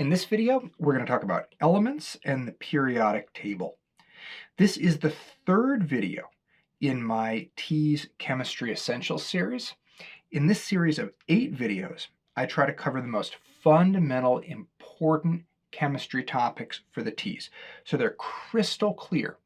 In this video, we're going to talk about elements and the periodic table. This is the third video in my TEAS Chemistry Essentials series. In this series of 8 videos, I try to cover the most fundamental, important chemistry topics for the TEAS. So they're crystal clear,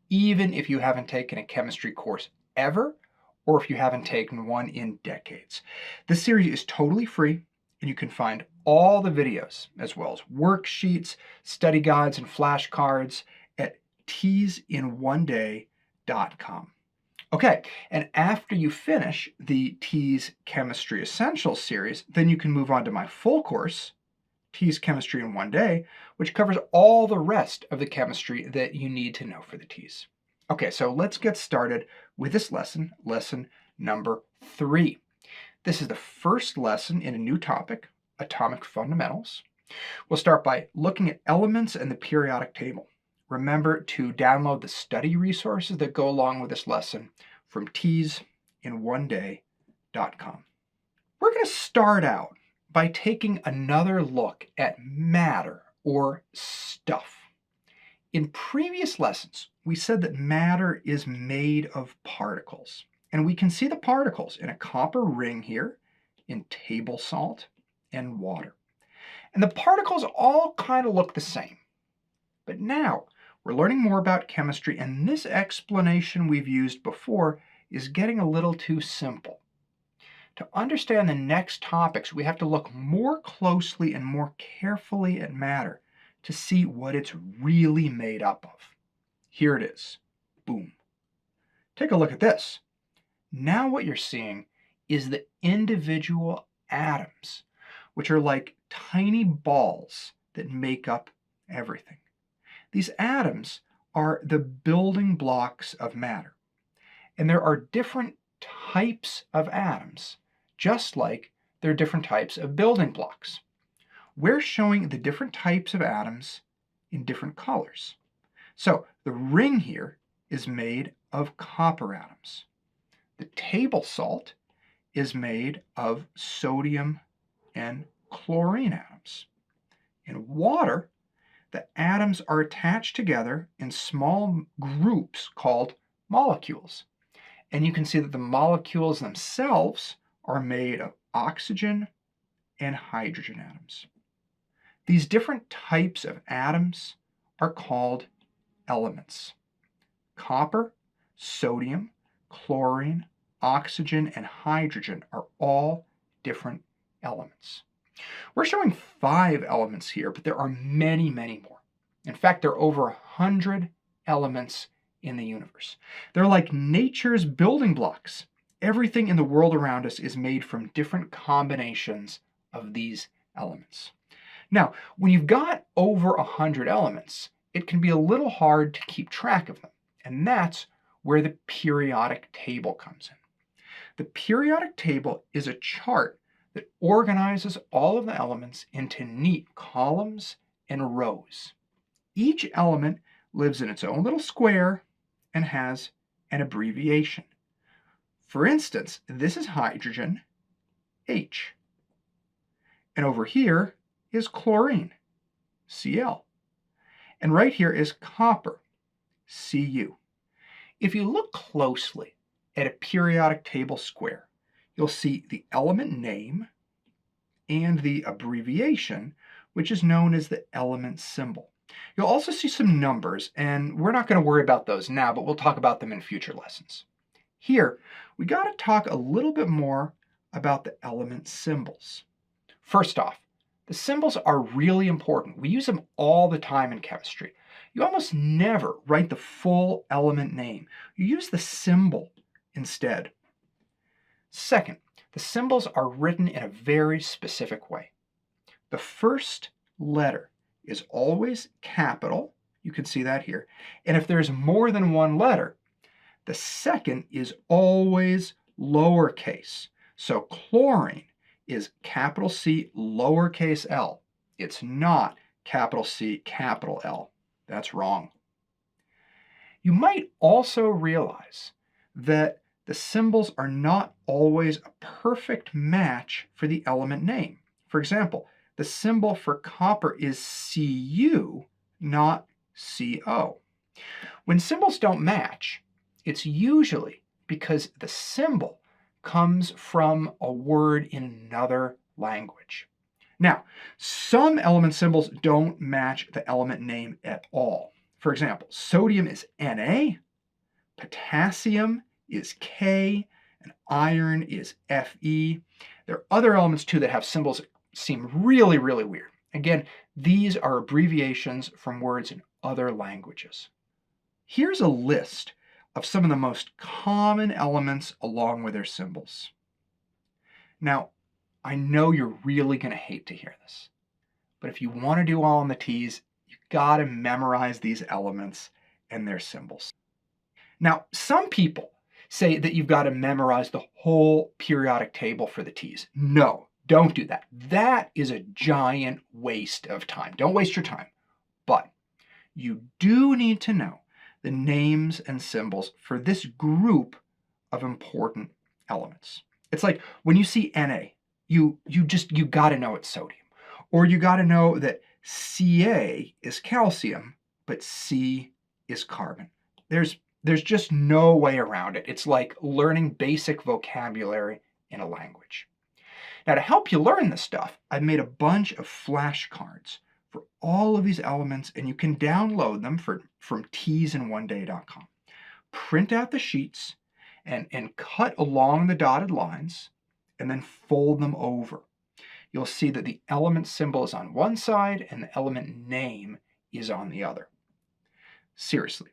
even if you haven't taken a chemistry course ever, or if you haven't taken one in decades. This series is totally free, and you can find all the videos, as well as worksheets, study guides, and flashcards at teasinOneday.com. Okay, and after you finish the TEAS Chemistry Essentials series, then you can move on to my full course, TEAS Chemistry in One Day, which covers all the rest of the chemistry that you need to know for the TEAS. Okay, so let's get started with this lesson, lesson number 3. This is the first lesson in a new topic, atomic fundamentals. We'll start by looking at elements and the periodic table. Remember to download the study resources that go along with this lesson from teasinOneday.com. We're going to start out by taking another look at matter or stuff. In previous lessons, we said that matter is made of particles. And we can see the particles in a copper ring here, in table salt, and water. And the particles all kind of look the same. But now we're learning more about chemistry, and this explanation we've used before is getting a little too simple. To understand the next topics, we have to look more closely and more carefully at matter to see what it's really made up of. Here it is. Boom. Take a look at this. Now what you're seeing is the individual atoms, which are like tiny balls that make up everything. These atoms are the building blocks of matter. And there are different types of atoms, just like there are different types of building blocks. We're showing the different types of atoms in different colors. So the ring here is made of copper atoms. The table salt is made of sodium and chlorine atoms. In water, the atoms are attached together in small groups called molecules. And you can see that the molecules themselves are made of oxygen and hydrogen atoms. These different types of atoms are called elements. Copper, sodium, chlorine, oxygen, and hydrogen are all different elements. We're showing 5 elements here, but there are many, many more. In fact, there are over 100 elements in the universe. They're like nature's building blocks. Everything in the world around us is made from different combinations of these elements. Now, when you've got over 100 elements, it can be a little hard to keep track of them, and that's where the periodic table comes in. The periodic table is a chart that organizes all of the elements into neat columns and rows. Each element lives in its own little square and has an abbreviation. For instance, this is hydrogen, H. And over here is chlorine, Cl. And right here is copper, Cu. If you look closely at a periodic table square, you'll see the element name and the abbreviation, which is known as the element symbol. You'll also see some numbers, and we're not going to worry about those now, but we'll talk about them in future lessons. Here, we got to talk a little bit more about the element symbols. First off, the symbols are really important. We use them all the time in chemistry. You almost never write the full element name. You use the symbol instead. Second, the symbols are written in a very specific way. The first letter is always capital. You can see that here. And if there's more than one letter, the second is always lowercase. So chlorine is capital C, lowercase l. It's not capital C, capital L. That's wrong. You might also realize that the symbols are not always a perfect match for the element name. For example, the symbol for copper is Cu, not Co. When symbols don't match, it's usually because the symbol comes from a word in another language. Now, some element symbols don't match the element name at all. For example, sodium is Na, potassium is K, and iron is Fe. There are other elements too that have symbols that seem really, really weird. Again, these are abbreviations from words in other languages. Here's a list of some of the most common elements along with their symbols. Now, I know you're really going to hate to hear this, but if you want to do all on the T's, you've got to memorize these elements and their symbols. Now, some people say that you've got to memorize the whole periodic table for the T's. No, don't do that. That is a giant waste of time. Don't waste your time. But you do need to know the names and symbols for this group of important elements. It's like when you see Na, you got to know it's sodium. Or you got to know that Ca is calcium, but C is carbon. There's just no way around it. It's like learning basic vocabulary in a language. Now, to help you learn this stuff, I've made a bunch of flashcards for all of these elements, and you can download them from teasinOneday.com. Print out the sheets and cut along the dotted lines, and then fold them over. You'll see that the element symbol is on one side and the element name is on the other. Seriously,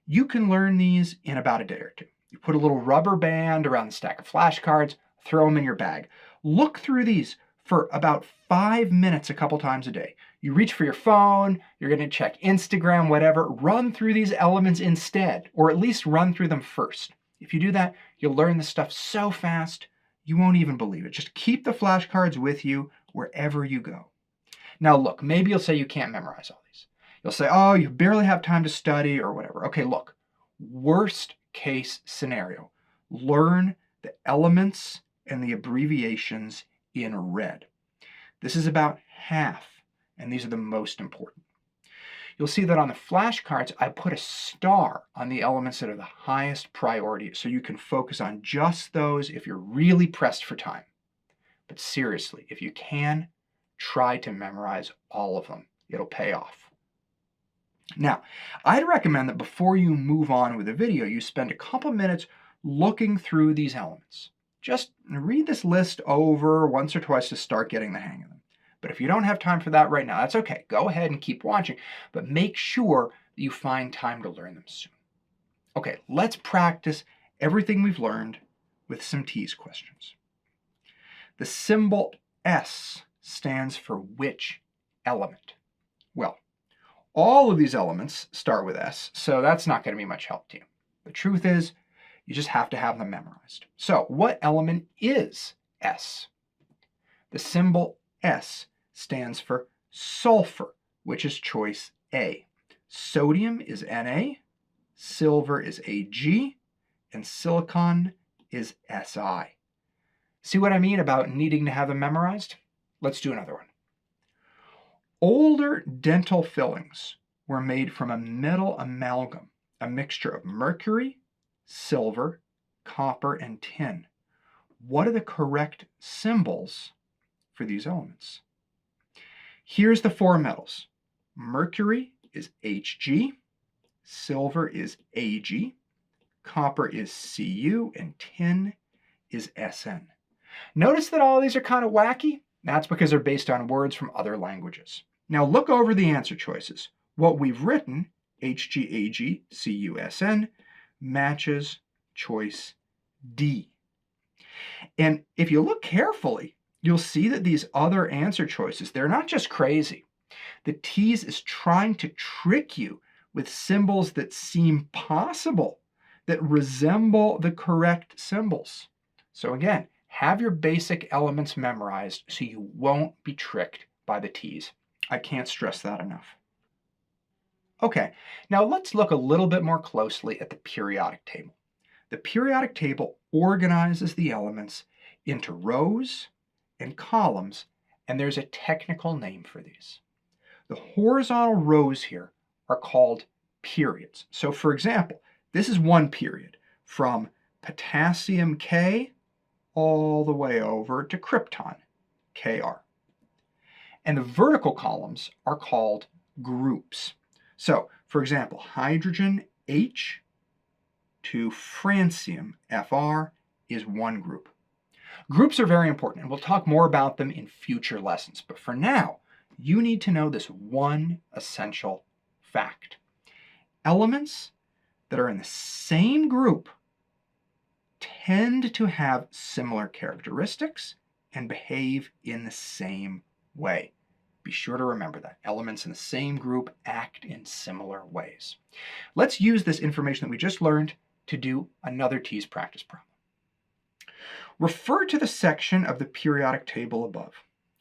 you can learn these in about a day or two. You put a little rubber band around the stack of flashcards, throw them in your bag. Look through these for about 5 minutes a couple times a day. You reach for your phone, you're going to check Instagram, whatever. Run through these elements instead, or at least run through them first. If you do that, you'll learn this stuff so fast, you won't even believe it. Just keep the flashcards with you wherever you go. Now look, maybe you'll say you can't memorize all these. You'll say, oh, you barely have time to study or whatever. Okay, look, worst case scenario. Learn the elements and the abbreviations in red. This is about half, and these are the most important. You'll see that on the flashcards, I put a star on the elements that are the highest priority, so you can focus on just those if you're really pressed for time. But seriously, if you can, try to memorize all of them. It'll pay off. Now, I'd recommend that before you move on with the video, you spend a couple minutes looking through these elements. Just read this list over once or twice to start getting the hang of them. But if you don't have time for that right now, that's okay. Go ahead and keep watching, but make sure that you find time to learn them soon. Okay, let's practice everything we've learned with some T's questions. The symbol S stands for which element? Well, all of these elements start with S, so that's not going to be much help to you. The truth is, you just have to have them memorized. So, what element is S? The symbol S stands for sulfur, which is choice A. Sodium is Na, silver is Ag, and silicon is Si. See what I mean about needing to have them memorized? Let's do another one. Older dental fillings were made from a metal amalgam, a mixture of mercury, silver, copper, and tin. What are the correct symbols for these elements? Here's the four metals. Mercury is Hg, silver is Ag, copper is Cu, and tin is Sn. Notice that all of these are kind of wacky? That's because they're based on words from other languages. Now look over the answer choices. What we've written, Hg, Ag, Cu, Sn, matches choice D. And if you look carefully, you'll see that these other answer choices, they're not just crazy. The TEAS is trying to trick you with symbols that seem possible, that resemble the correct symbols. So again, have your basic elements memorized so you won't be tricked by the TEAS. I can't stress that enough. Okay, now let's look a little bit more closely at the periodic table. The periodic table organizes the elements into rows and columns and there's a technical name for these. The horizontal rows here are called periods. So for example, this is one period from potassium K all the way over to krypton, Kr. And the vertical columns are called groups. So for example, hydrogen H to francium Fr is one group. Groups are very important, and we'll talk more about them in future lessons. But for now, you need to know this one essential fact. Elements that are in the same group tend to have similar characteristics and behave in the same way. Be sure to remember that. Elements in the same group act in similar ways. Let's use this information that we just learned to do another TEAS practice problem. Refer to the section of the periodic table above.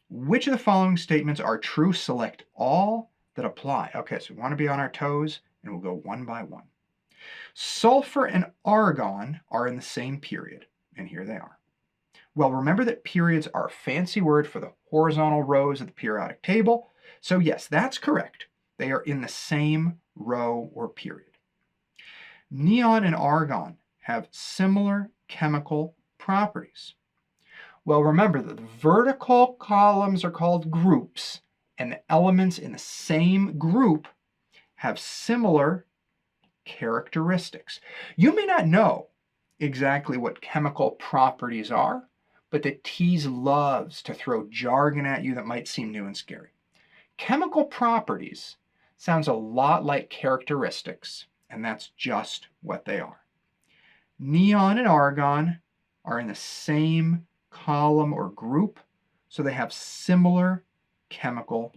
Which of the following statements are true? Select all that apply. Okay, so we want to be on our toes, and we'll go one by one. Sulfur and argon are in the same period, and here they are. Well, remember that periods are a fancy word for the horizontal rows of the periodic table. So yes, that's correct. They are in the same row or period. Neon and argon have similar chemical properties. Well, remember that the vertical columns are called groups, and the elements in the same group have similar characteristics. You may not know exactly what chemical properties are, but the TEAS loves to throw jargon at you that might seem new and scary. Chemical properties sounds a lot like characteristics, and that's just what they are. Neon and argon are in the same column or group, so they have similar chemical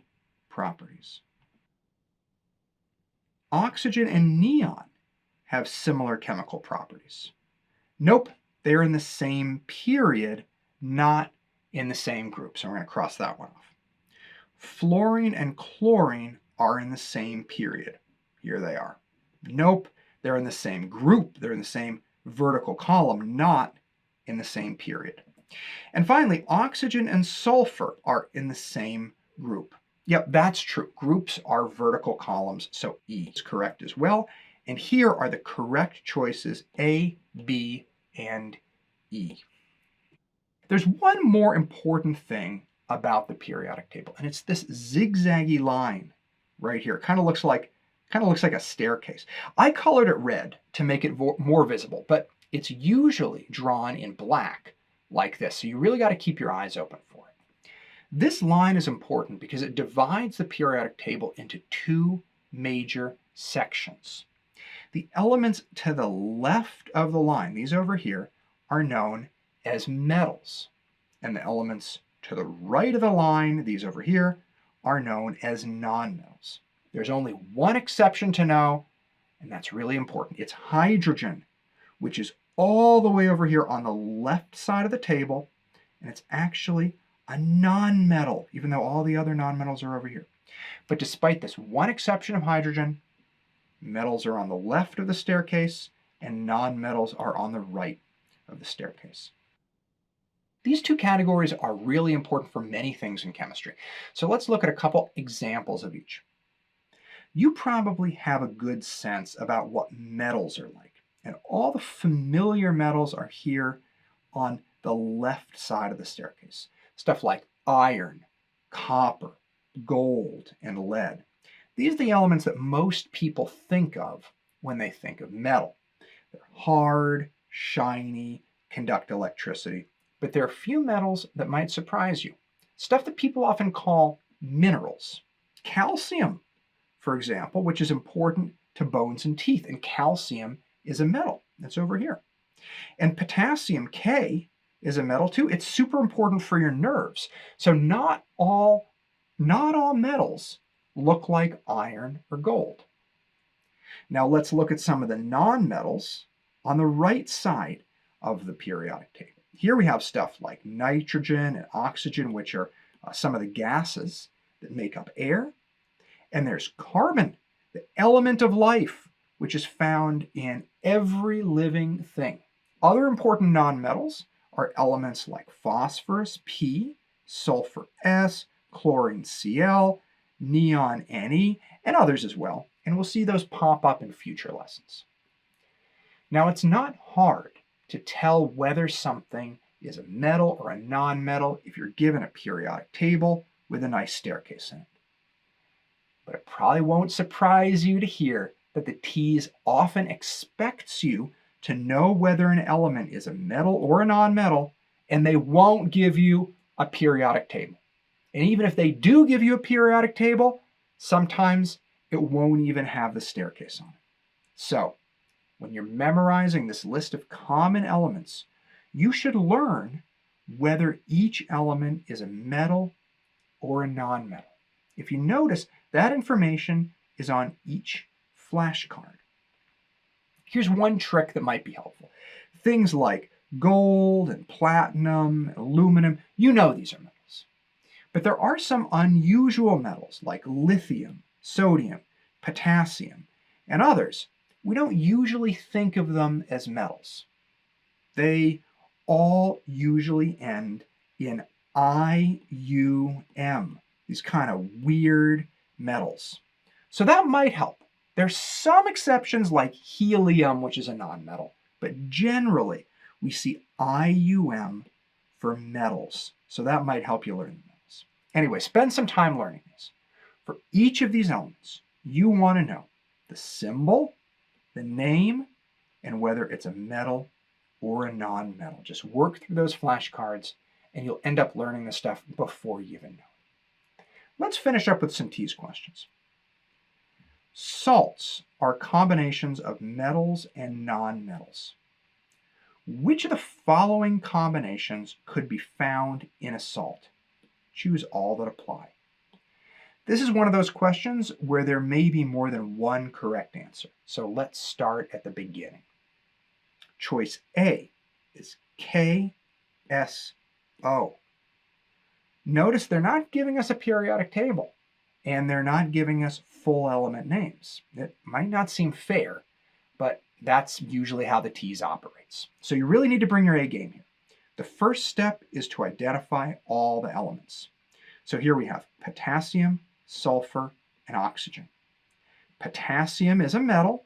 properties. Oxygen and neon have similar chemical properties. Nope, they're in the same period, not in the same group. So we're going to cross that one off. Fluorine and chlorine are in the same period. Here they are. Nope, they're in the same group. They're in the same vertical column, not in the same period. And finally, oxygen and sulfur are in the same group. Yep, that's true. Groups are vertical columns, so E is correct as well. And here are the correct choices, A, B, and E. There's one more important thing about the periodic table, and it's this zigzaggy line right here. It kind of looks like a staircase. I colored it red to make it more visible, but it's usually drawn in black like this, so you really got to keep your eyes open for it. This line is important because it divides the periodic table into two major sections. The elements to the left of the line, these over here, are known as metals, and the elements to the right of the line, these over here, are known as nonmetals. There's only one exception to know, and that's really important. It's hydrogen, which is all the way over here on the left side of the table, and it's actually a nonmetal, even though all the other nonmetals are over here. But despite this one exception of hydrogen, metals are on the left of the staircase, and nonmetals are on the right of the staircase. These two categories are really important for many things in chemistry. So let's look at a couple examples of each. You probably have a good sense about what metals are like. And all the familiar metals are here on the left side of the staircase. Stuff like iron, copper, gold, and lead. These are the elements that most people think of when they think of metal. They're hard, shiny, conduct electricity. But there are a few metals that might surprise you. Stuff that people often call minerals. Calcium, for example, which is important to bones and teeth. And calcium is a metal. That's over here. And potassium K is a metal too. It's super important for your nerves. So not all metals look like iron or gold. Now let's look at some of the nonmetals on the right side of the periodic table. Here we have stuff like nitrogen and oxygen, which are some of the gases that make up air. And there's carbon, the element of life, which is found in every living thing. Other important nonmetals are elements like phosphorus, P, sulfur S, chlorine Cl, neon Ne, and others as well, and we'll see those pop up in future lessons. Now, it's not hard to tell whether something is a metal or a nonmetal if you're given a periodic table with a nice staircase in it. But it probably won't surprise you to hear that the TEAS often expects you to know whether an element is a metal or a nonmetal, and they won't give you a periodic table. And even if they do give you a periodic table, sometimes it won't even have the staircase on it. So, when you're memorizing this list of common elements, you should learn whether each element is a metal or a nonmetal. If you notice, that information is on each flashcard. Here's one trick that might be helpful. Things like gold and platinum, and aluminum, you know these are metals. But there are some unusual metals like lithium, sodium, potassium, and others. We don't usually think of them as metals. They all usually end in IUM, these kind of weird metals. So that might help. There's some exceptions like helium, which is a nonmetal, but generally we see IUM for metals. So that might help you learn the metals. Anyway, spend some time learning these. For each of these elements, you want to know the symbol, the name, and whether it's a metal or a non-metal. Just work through those flashcards and you'll end up learning this stuff before you even know it. Let's finish up with some TEAS questions. Salts are combinations of metals and non-metals. Which of the following combinations could be found in a salt? Choose all that apply. This is one of those questions where there may be more than one correct answer. So let's start at the beginning. Choice A is KSO. Notice they're not giving us a periodic table, and they're not giving us full element names. It might not seem fair, but that's usually how the TEAS operates. So you really need to bring your A game here. The first step is to identify all the elements. So here we have potassium, sulfur, and oxygen. Potassium is a metal,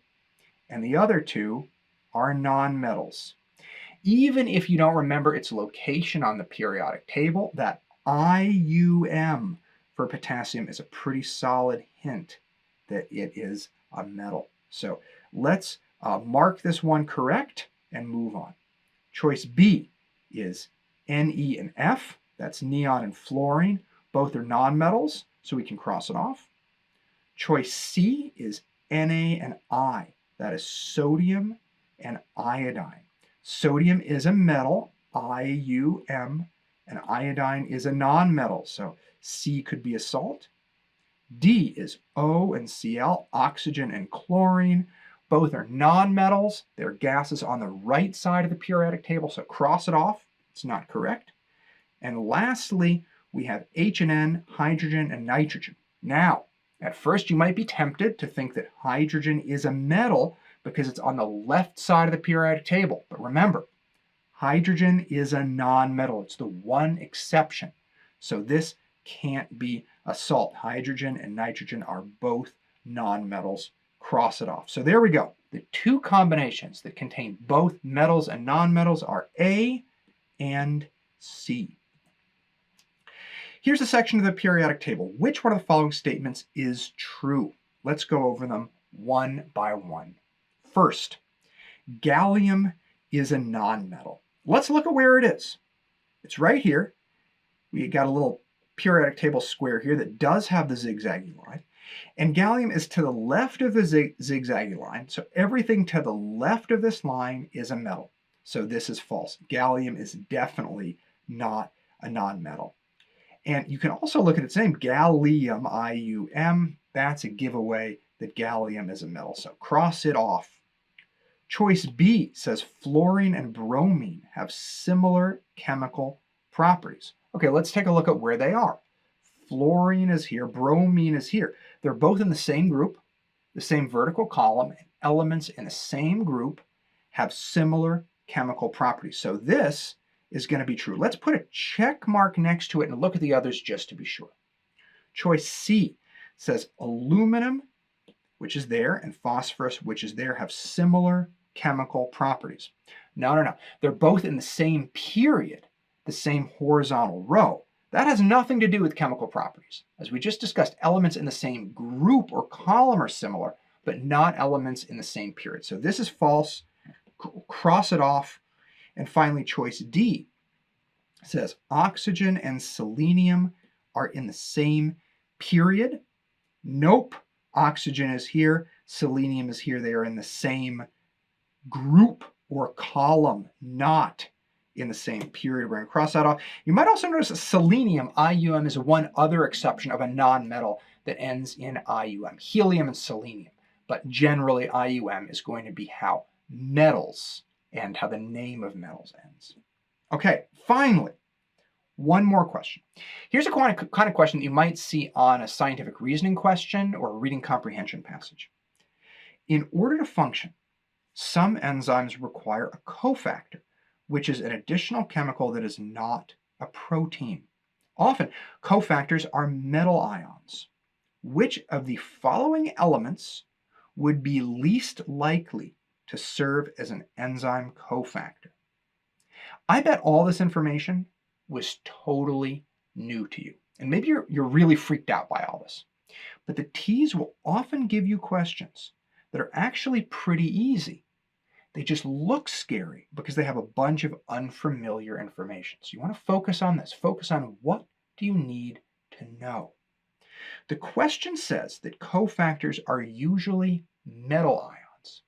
and the other two are nonmetals. Even if you don't remember its location on the periodic table, that IUM for potassium is a pretty solid hint that it is a metal. So let's mark this one correct and move on. Choice B is Ne and F. That's neon and fluorine. Both are nonmetals, so we can cross it off. Choice C is Na and I. That is sodium and iodine. Sodium is a metal, IUM, and iodine is a nonmetal, so C could be a salt. D is O and Cl, oxygen and chlorine. Both are nonmetals. They're gases on the right side of the periodic table, so cross it off. It's not correct. And lastly, we have H and N, hydrogen, and nitrogen. Now, at first you might be tempted to think that hydrogen is a metal because it's on the left side of the periodic table. But remember, hydrogen is a nonmetal. It's the one exception. So this can't be a salt. Hydrogen and nitrogen are both nonmetals. Cross it off. So there we go. The two combinations that contain both metals and nonmetals are A and C. Here's a section of the periodic table. Which one of the following statements is true? Let's go over them one by one. First, gallium is a nonmetal. Let's look at where it is. It's right here. We got a little periodic table square here that does have the zigzaggy line. And gallium is to the left of the zigzaggy line. So everything to the left of this line is a metal. So this is false. Gallium is definitely not a nonmetal. And you can also look at its name, gallium, IUM. That's a giveaway that gallium is a metal. So cross it off. Choice B says fluorine and bromine have similar chemical properties. Okay, let's take a look at where they are. Fluorine is here, bromine is here. They're both in the same group, the same vertical column, and elements in the same group have similar chemical properties. So this is going to be true. Let's put a check mark next to it and look at the others just to be sure. Choice C says aluminum, which is there, and phosphorus, which is there, have similar chemical properties. No. They're both in the same period, the same horizontal row. That has nothing to do with chemical properties. As we just discussed, elements in the same group or column are similar, but not elements in the same period. So this is false. Cross it off. And finally, choice D says oxygen and selenium are in the same period. Nope. Oxygen is here. Selenium is here. They are in the same group or column, not in the same period. We're going to cross that off. You might also notice that selenium, IUM, is one other exception of a nonmetal that ends in IUM. Helium and selenium. But generally, IUM is going to be how metals and how the name of metals ends. Okay, finally, one more question. Here's a kind of question that you might see on a scientific reasoning question or a reading comprehension passage. In order to function, some enzymes require a cofactor, which is an additional chemical that is not a protein. Often, cofactors are metal ions. Which of the following elements would be least likely to serve as an enzyme cofactor? I bet all this information was totally new to you. And maybe you're really freaked out by all this. But the TEAS will often give you questions that are actually pretty easy. They just look scary because they have a bunch of unfamiliar information. So you want to focus on this. Focus on what do you need to know. The question says that cofactors are usually metal ions.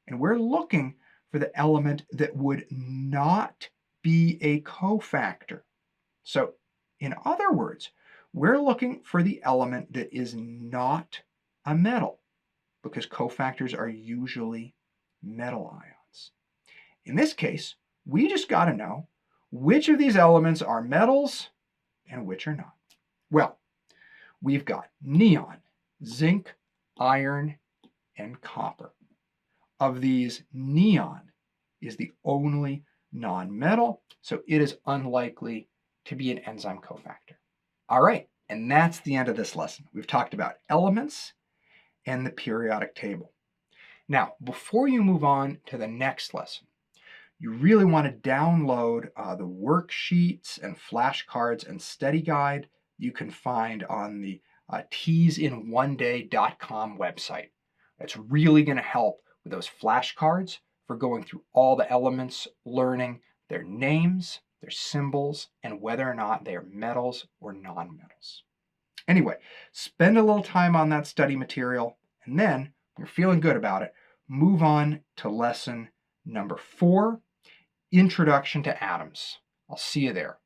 And we're looking for the element that would not be a cofactor. So, in other words, we're looking for the element that is not a metal, because cofactors are usually metal ions. In this case, we just got to know which of these elements are metals and which are not. Well, we've got neon, zinc, iron, and copper. Of these, neon is the only non-metal, so it is unlikely to be an enzyme cofactor. All right, and that's the end of this lesson. We've talked about elements and the periodic table. Now, before you move on to the next lesson, you really want to download the worksheets and flashcards and study guide you can find on the teasinOneday.com website. It's really going to help with those flashcards for going through all the elements, learning their names, their symbols, and whether or not they are metals or nonmetals. Anyway, spend a little time on that study material, and then, when you're feeling good about it, move on to lesson number 4, Introduction to Atoms. I'll see you there.